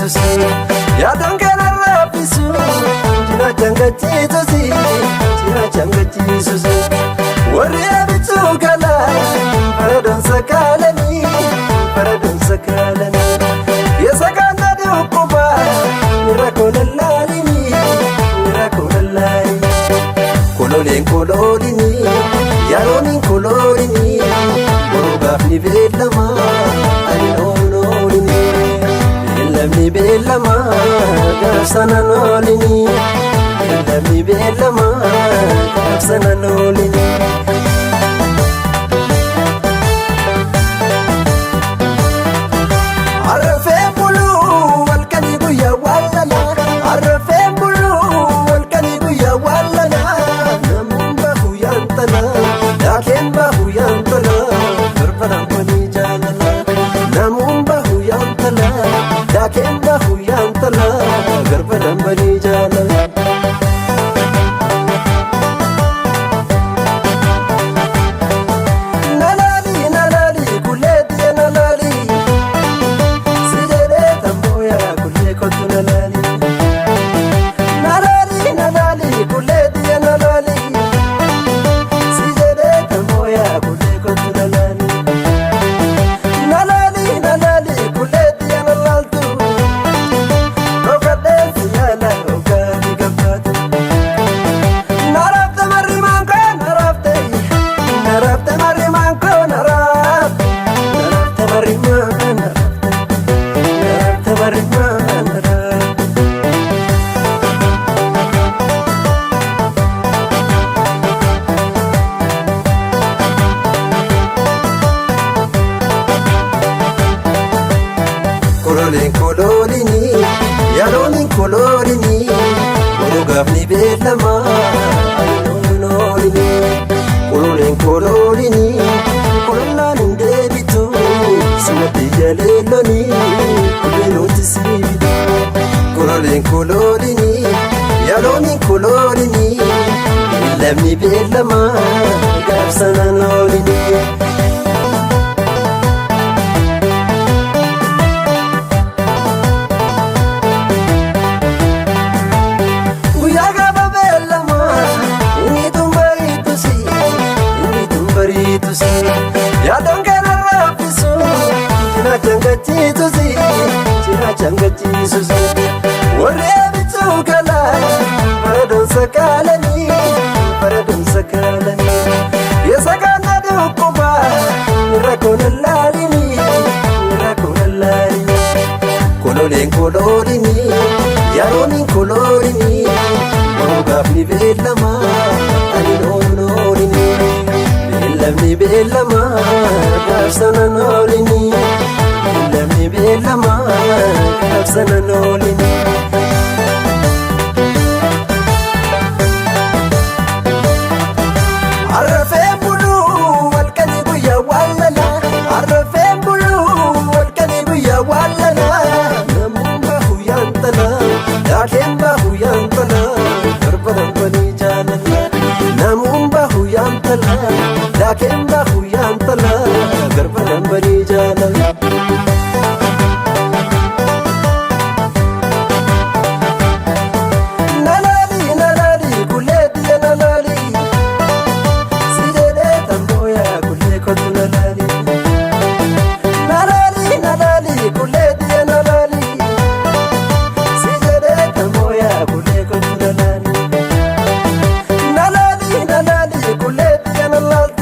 gammachiisusi yaadon kana raafisu cinachaan gachiisusi cinachaan gachiisusi warri abituu kana faradoon sakaalanii faradoon sakaalanii keessa kana dhukkuba mirakoo lallaalinii mirakoo lallaalinii kolooleen koloolinii yaaroniin koloolinii borogaaf ni beellama ani ooloolinii beellamni beellama gaafsana noolinii beellamni beellama gaafsana noolinii. Arrafeen buluu walkanii guyyaa wallala arrafeen buluu walkanii guyyaa wallala namuun bahu yaantala daakeen bahu yaantala barbaadaan walii jaalala namuun bahu yaantala daakeen bahu yaantala barbaadaan walii jaalala. Kolooleen koloolinii yaadoniin koloolinii borogaaf ni beellama ani noolinii kolooleen koloolinii kolollaan hin deebitu simatti jaleellonii kuleenooti siibitu kolooleen koloolinii yaadoniin koloolinii beellamni beellama gaafsana noolinii. Yaadon kana raafisu cinachaan gachiisusi cinachaan gachiisusi warri abituu kana faradoon sakaalanii faradoon sakaalanii keessa kana dhukkuba mirakoo lallaalinii mirakoo lallaalinii kolooleen koloolinii yaaroniin koloolinii borogaaf ni beellama ani noolinii. Beellamni beellama gaafsana noolinii beellamni beellama gaafsana noolinii. Arrafeen buluu walkanii guyyaa wallala arrafeen buluu walkanii guyyaa wallala namuun bahu yaantala daakeen bahu yaantala barbaadaan walii jaalala namuun bahu yaantala. Daakeen bahu yaantala barbaadaan walii jaalala. Nalaali nalaali kulee diya nalaali sideedee tambooyaa kulee kottu nalaali. Nalaali nalaali kulee diya nalaali sideedee tambooyaa kulee kottu nalaali. Nalaali nalaali kulee diya nalaali.